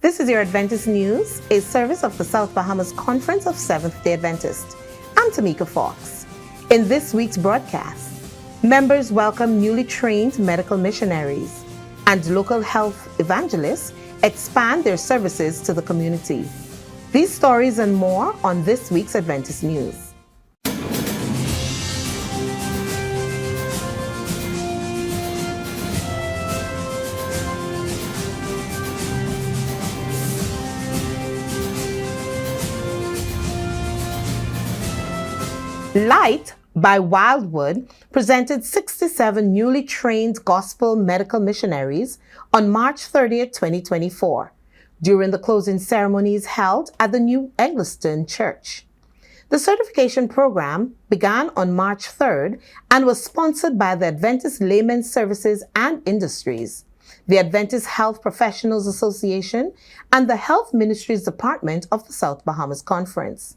This is your Adventist News, a service of the South Bahamas Conference of Seventh-day Adventists. I'm Tamika Fox. In this week's broadcast, members welcome newly trained medical missionaries, and local health evangelists expand their services to the community. These stories and more on this week's Adventist News. Light by Wildwood presented 67 newly trained gospel medical missionaries on March 30th, 2024, during the closing ceremonies held at the New Eggleston Church. The certification program began on March 3rd and was sponsored by the Adventist Laymen's Services and Industries, the Adventist Health Professionals Association, and the Health Ministries Department of the South Bahamas Conference.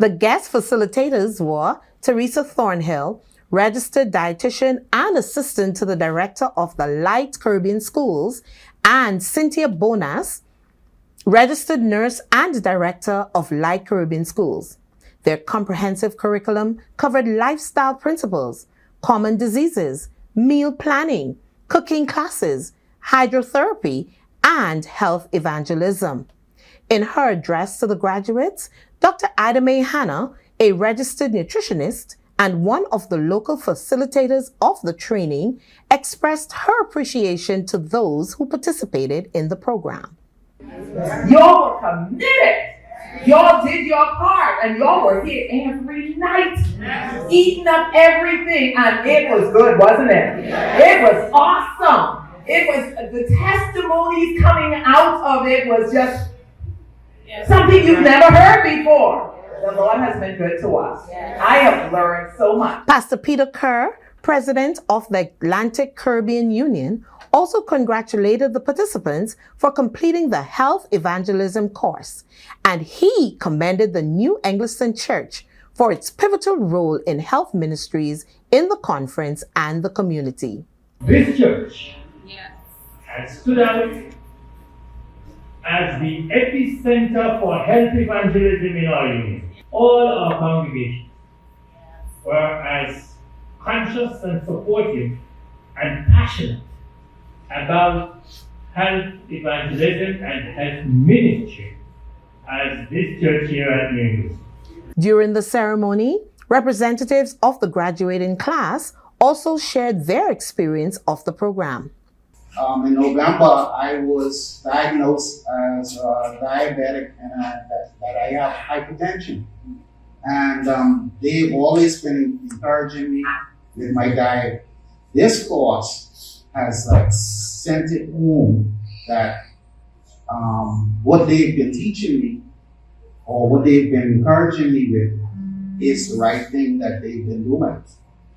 The guest facilitators were Teresa Thornhill, registered dietitian and assistant to the director of the Light Caribbean Schools, and Cynthia Bonas, registered nurse and director of Light Caribbean Schools. Their comprehensive curriculum covered lifestyle principles, common diseases, meal planning, cooking classes, hydrotherapy, and health evangelism. In her address to the graduates, Dr. Ida Mae Hanna, a registered nutritionist and one of the local facilitators of the training, expressed her appreciation to those who participated in the program. Y'all were committed. Y'all did your part, and y'all were here every night, eating up everything, and it was good, wasn't it? It was awesome. It was, the testimonies coming out of it was just something you've never heard before. The Lord has been good to us. I have learned so much. Pastor Peter Kerr, president of the Atlantic Caribbean Union, also congratulated the participants for completing the health evangelism course, and he commended the New Eggleston Church for its pivotal role in health ministries in the conference and the community. This church has stood out as the epicenter for health evangelism in our union. All our congregations were as conscious and supportive and passionate about health evangelism and health ministry as this church here at New England. During the ceremony, representatives of the graduating class also shared their experience of the program. In November, I was diagnosed as diabetic and that I have hypertension. And they've always been encouraging me with my diet. This course has sent it home that what they've been teaching me or what they've been encouraging me with is the right thing that they've been doing.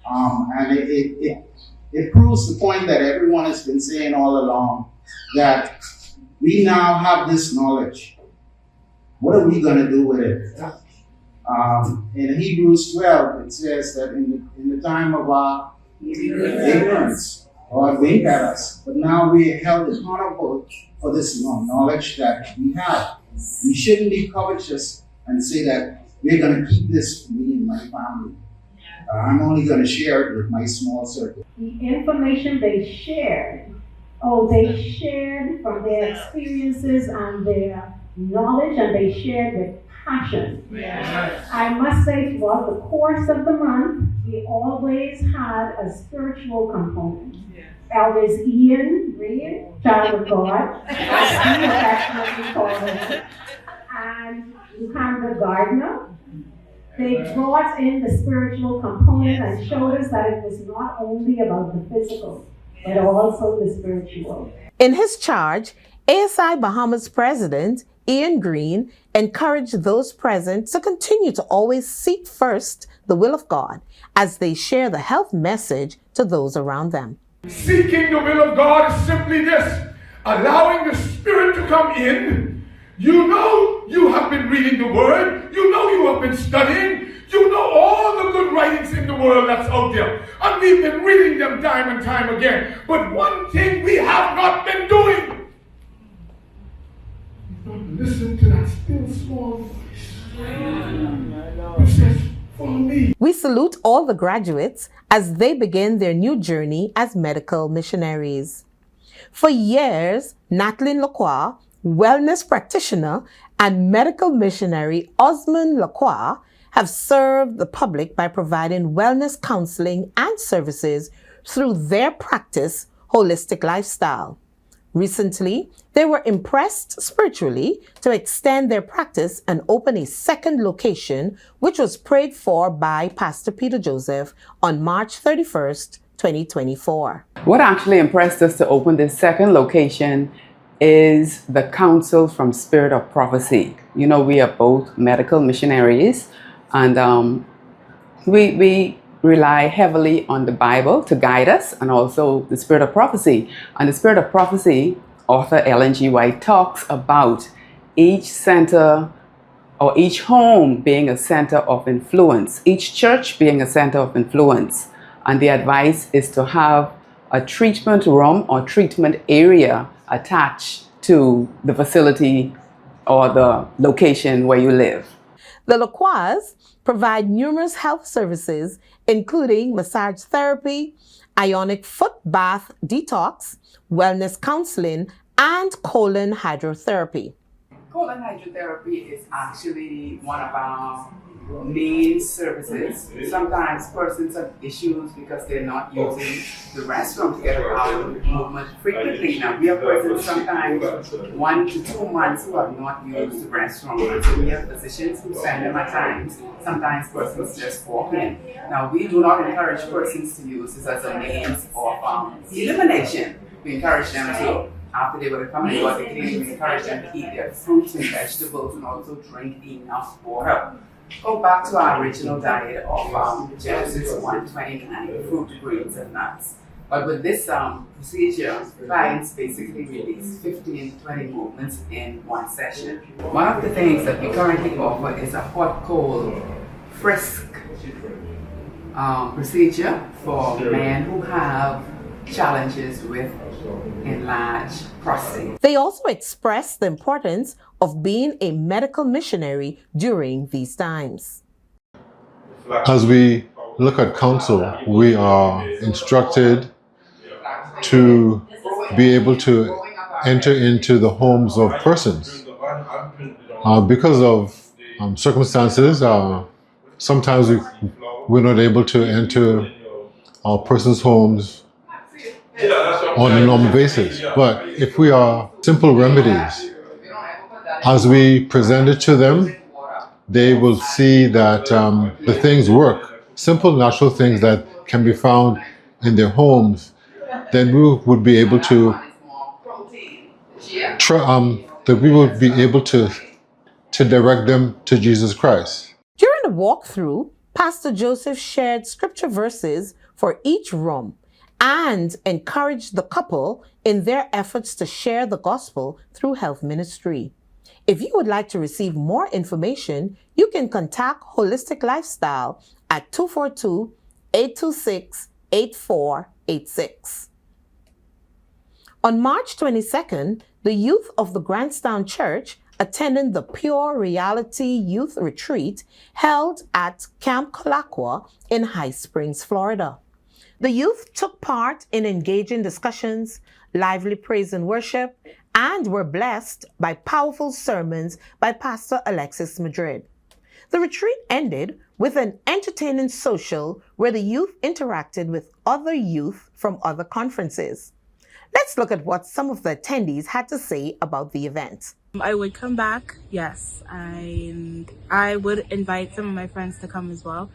And it proves the point that everyone has been saying all along, that we now have this knowledge. What are we going to do with it? In Hebrews 12, it says that in the time of our ignorance, God winked at us, but now we are held accountable for this knowledge that we have. We shouldn't be covetous and say that we're going to keep this for me and my family. I'm only going to share it with my small circle. The information they shared, they shared from their experiences and their knowledge, and they shared with passion. Yes. I must say, throughout the course of the month, we always had a spiritual component. Yes. Elders Ian, Reed, child of God, as he affectionately called him, and Lukanda Gardner. They brought in the spiritual component and showed us that it was not only about the physical, but also the spiritual. In his charge, ASI Bahamas President Ian Green encouraged those present to continue to always seek first the will of God as they share the health message to those around them. Seeking the will of God is simply this: allowing the Spirit to come in. You know you have been reading the Word. You know you have been studying. You know all the good writings in the world that's out there. And we've been reading them time and time again. But one thing we have not been doing Listen to that still small voice. It says, follow me. We salute all the graduates as they begin their new journey as medical missionaries. For years, Natalie Lacroix, wellness practitioner, and medical missionary Osmond Lacroix have served the public by providing wellness counseling and services through their practice, Holistic Lifestyle. Recently, they were impressed spiritually to extend their practice and open a second location, which was prayed for by Pastor Peter Joseph on March 31st, 2024. What actually impressed us to open this second location is the counsel from Spirit of Prophecy. You know, we are both medical missionaries, and we rely heavily on the Bible to guide us, and also the Spirit of Prophecy. And the Spirit of Prophecy, author Ellen G. White talks about each center or each home being a center of influence, each church being a center of influence. And the advice is to have a treatment room or treatment area attached to the facility or the location where you live. The Lacroix provide numerous health services, including massage therapy, ionic foot bath detox, wellness counseling, and colon hydrotherapy. Colon hydrotherapy is actually one of our main services. Sometimes persons have issues because they're not using the restroom to get around movement frequently. Now, we have persons sometimes 1 to 2 months who have not used the restroom. And so we have physicians who send them at times. Sometimes persons just walk in. Now, we do not encourage persons to use this as a means of elimination. We encourage them to, after they were coming to the clinic, we encourage them to eat their fruits and vegetables and also drink enough water. Go back to our original diet of Genesis 1:29, fruit, greens, and nuts. But with this procedure, clients basically release 15 to 20 movements in one session. One of the things that we currently offer is a hot-cold frisk procedure for men who have challenges with enlarged prostate. They also express the importance of being a medical missionary during these times. As we look at counsel, we are instructed to be able to enter into the homes of persons. Because of circumstances, sometimes we're not able to enter our persons' homes on a normal basis. But if we are simple remedies, as we present it to them, they will see that the things work. Simple, natural things that can be found in their homes, then we would be able to direct them to Jesus Christ. During the walkthrough, Pastor Joseph shared scripture verses for each room and encouraged the couple in their efforts to share the gospel through health ministry. If you would like to receive more information, you can contact Holistic Lifestyle at 242-826-8486. On March 22nd, the youth of the Grantstown Church attended the Pure Reality Youth Retreat held at Camp Colaqua in High Springs, Florida. The youth took part in engaging discussions, lively praise and worship, and were blessed by powerful sermons by Pastor Alexis Madrid. The retreat ended with an entertaining social where the youth interacted with other youth from other conferences. Let's look at what some of the attendees had to say about the event. I would come back, yes, and I would invite some of my friends to come as well.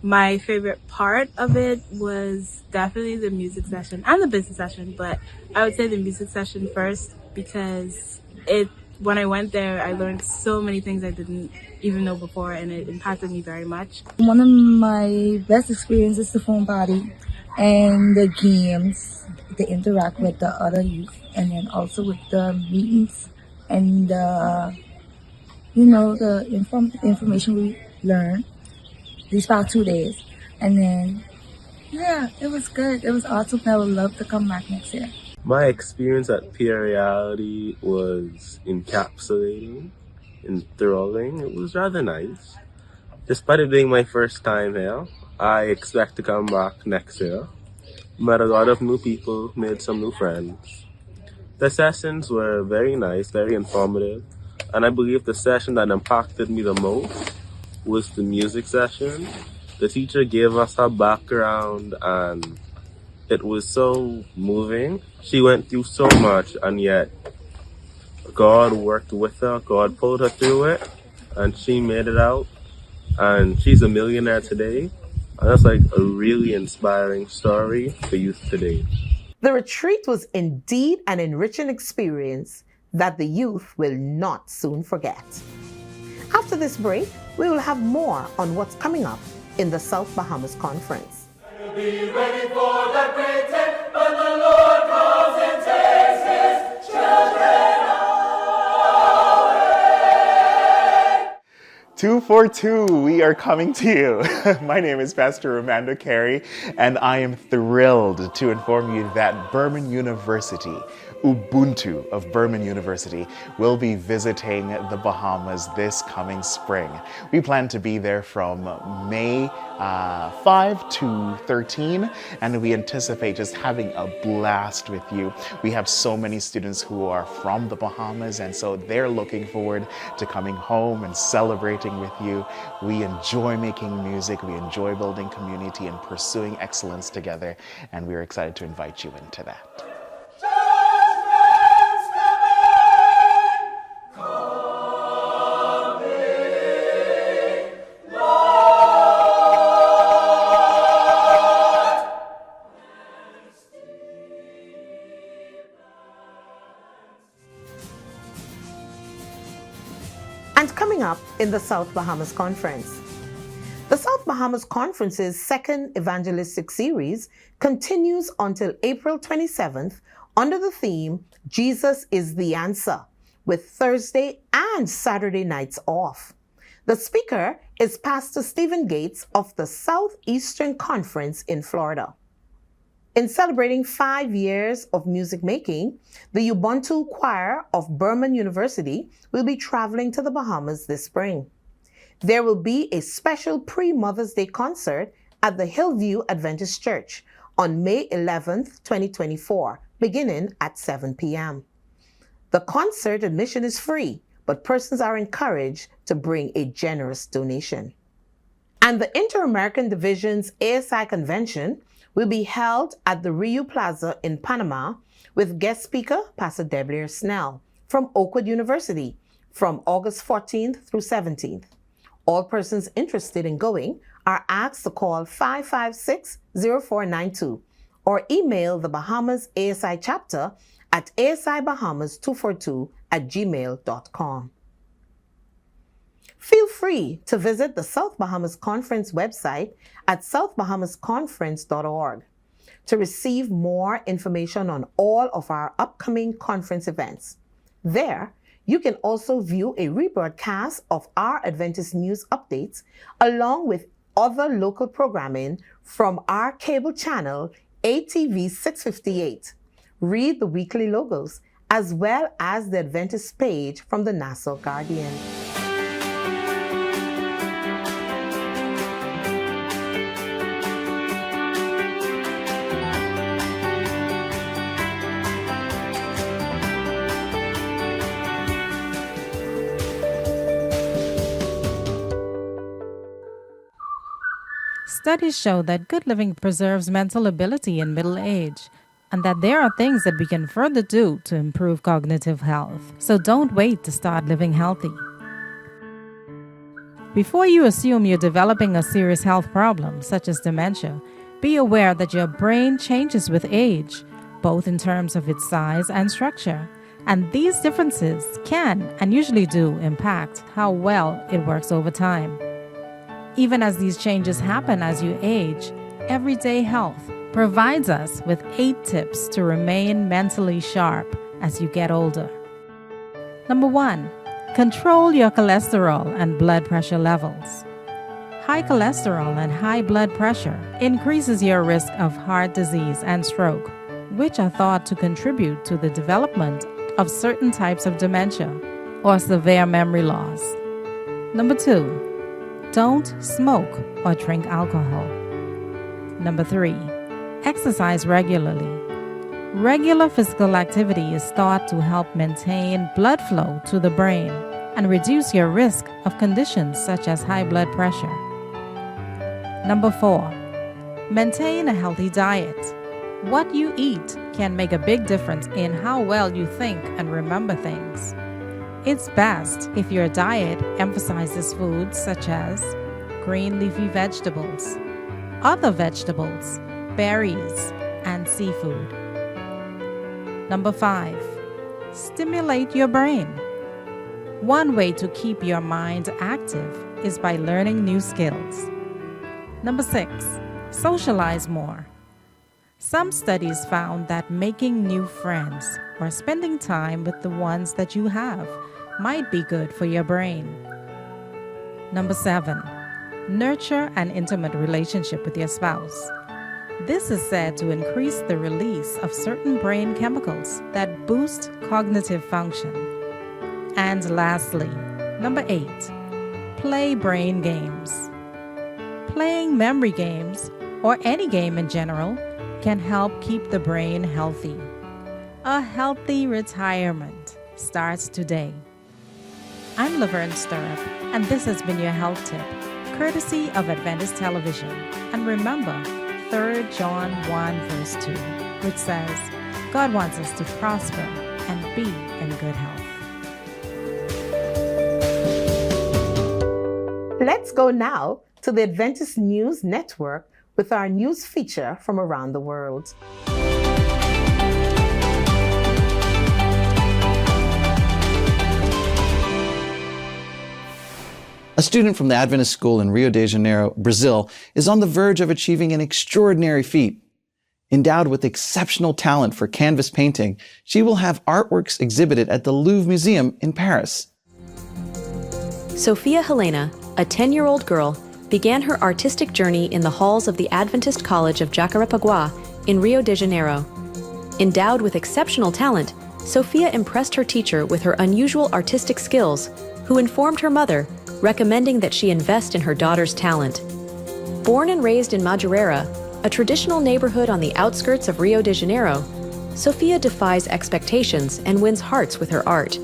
My favorite part of it was definitely the music session and the business session, but I would say the music session first because when I went there, I learned so many things I didn't even know before, and it impacted me very much. One of my best experiences is the phone party and the games, to interact with the other youth, and then also with the meetings and the information we learned these past 2 days. And then, yeah, it was good. It was awesome. I would love to come back next year. My experience at Peer Reality was encapsulating, enthralling. It was rather nice. Despite it being my first time here, I expect to come back next year. Met a lot of new people, made some new friends. The sessions were very nice, very informative, and I believe the session that impacted me the most was the music session. The teacher gave us her background and it was so moving. She went through so much and yet God worked with her, God pulled her through it, and she made it out. And she's a millionaire today. And that's like a really inspiring story for youth today. The retreat was indeed an enriching experience that the youth will not soon forget. After this break, we will have more on what's coming up in the South Bahamas Conference. Be ready for the great day when the Lord comes and takes his children away. 242, we are coming to you. My name is Pastor Amanda Carey, and I am thrilled to inform you that Burman University, Ubuntu of Burman University, will be visiting the Bahamas this coming spring. We plan to be there from May 5 to 13, and we anticipate just having a blast with you. We have so many students who are from the Bahamas, and so they're looking forward to coming home and celebrating with you. We enjoy making music, we enjoy building community and pursuing excellence together, and we're excited to invite you into that. And coming up in the South Bahamas Conference. The South Bahamas Conference's second evangelistic series continues until April 27th under the theme, Jesus is the Answer, with Thursday and Saturday nights off. The speaker is Pastor Stephen Gates of the Southeastern Conference in Florida. In celebrating 5 years of music making, the Ubuntu Choir of Burman University will be traveling to the Bahamas this spring. There will be a special pre-Mother's Day concert at the Hillview Adventist Church on May 11th, 2024, beginning at 7 p.m. The concert admission is free, but persons are encouraged to bring a generous donation. And the Inter-American Division's ASI Convention will be held at the Rio Plaza in Panama with guest speaker Pastor Deblair Snell from Oakwood University from August 14th through 17th. All persons interested in going are asked to call 556-0492 or email the Bahamas ASI chapter at asibahamas242@gmail.com. Feel free to visit the South Bahamas Conference website at southbahamasconference.org to receive more information on all of our upcoming conference events. There, you can also view a rebroadcast of our Adventist news updates along with other local programming from our cable channel ATV 658. Read the weekly logos as well as the Adventist page from the Nassau Guardian. Studies show that good living preserves mental ability in middle age, and that there are things that we can further do to improve cognitive health. So don't wait to start living healthy. Before you assume you're developing a serious health problem, such as dementia, be aware that your brain changes with age, both in terms of its size and structure. And these differences can, and usually do, impact how well it works over time. Even as these changes happen as you age, Everyday Health provides us with 8 tips to remain mentally sharp as you get older. Number 1, control your cholesterol and blood pressure levels. High cholesterol and high blood pressure increases your risk of heart disease and stroke. which are thought to contribute to the development of certain types of dementia or severe memory loss. Number 2, don't smoke or drink alcohol. Number 3, exercise regularly. Regular physical activity is thought to help maintain blood flow to the brain and reduce your risk of conditions such as high blood pressure. Number 4, maintain a healthy diet. What you eat can make a big difference in how well you think and remember things. It's best if your diet emphasizes foods such as green leafy vegetables, other vegetables, berries, and seafood. Number 5, stimulate your brain. One way to keep your mind active is by learning new skills. Number 6, socialize more. Some studies found that making new friends or spending time with the ones that you have might be good for your brain. Number 7, nurture an intimate relationship with your spouse. This is said to increase the release of certain brain chemicals that boost cognitive function. And lastly, number 8, play brain games. Playing memory games, or any game in general, can help keep the brain healthy. A healthy retirement starts today. I'm Laverne Stirrup, and this has been your health tip, courtesy of Adventist Television. And remember, 3 John 1 verse 2, which says, God wants us to prosper and be in good health. Let's go now to the Adventist News Network with our news feature from around the world. A student from the Adventist school in Rio de Janeiro, Brazil, is on the verge of achieving an extraordinary feat. Endowed with exceptional talent for canvas painting, she will have artworks exhibited at the Louvre Museum in Paris. Sophia Helena, a 10-year-old girl, began her artistic journey in the halls of the Adventist College of Jacarepaguá in Rio de Janeiro. Endowed with exceptional talent, Sophia impressed her teacher with her unusual artistic skills, who informed her mother, recommending that she invest in her daughter's talent. Born and raised in Madureira, a traditional neighborhood on the outskirts of Rio de Janeiro, Sophia defies expectations and wins hearts with her art.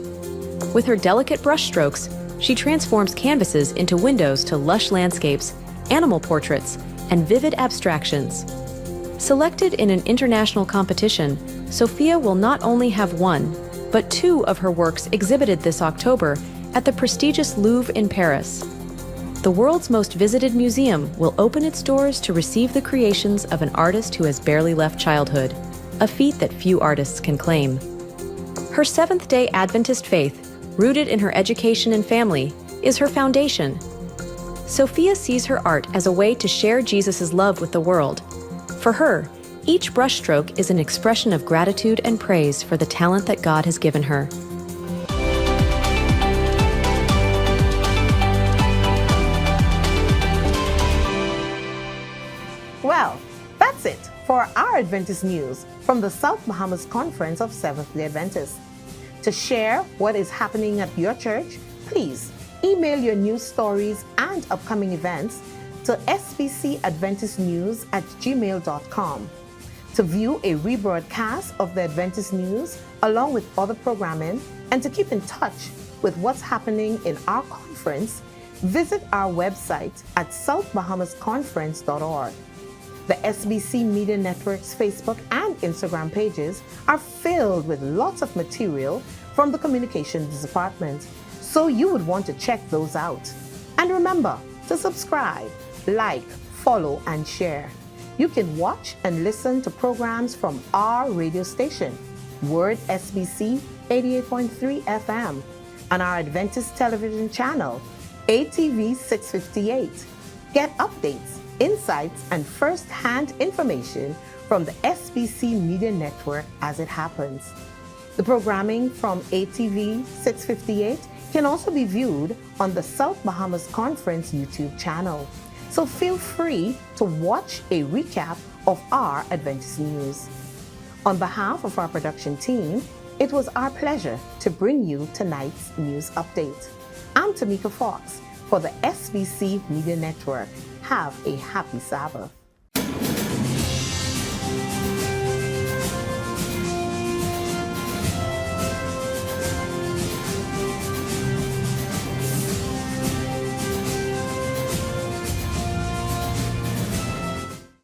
With her delicate brushstrokes, she transforms canvases into windows to lush landscapes, animal portraits, and vivid abstractions. Selected in an international competition, Sophia will not only have 1, but 2 of her works exhibited this October at the prestigious Louvre in Paris. The world's most visited museum will open its doors to receive the creations of an artist who has barely left childhood, a feat that few artists can claim. Her Seventh-day Adventist faith, rooted in her education and family, is her foundation. Sophia sees her art as a way to share Jesus' love with the world. For her, each brushstroke is an expression of gratitude and praise for the talent that God has given her. Well, that's it for our Adventist news from the South Bahamas Conference of Seventh-day Adventists. To share what is happening at your church, please email your news stories and upcoming events to sbcadventistnews@gmail.com. To view a rebroadcast of the Adventist news along with other programming and to keep in touch with what's happening in our conference, visit our website at southbahamasconference.org. The SBC Media Network's Facebook and Instagram pages are filled with lots of material from the Communications Department, so you would want to check those out. And remember to subscribe, like, follow, and share. You can watch and listen to programs from our radio station, Word SBC 88.3 FM, on our Adventist television channel, ATV 658. Get updates, insights, and first-hand information from the SBC Media Network as it happens. The programming from ATV 658 can also be viewed on the South Bahamas Conference YouTube channel, so feel free to watch a recap of our Adventist news. On behalf of our production team, it was our pleasure to bring you tonight's news update. I'm Tamika Fox for the SBC Media Network. Have a happy Sabbath.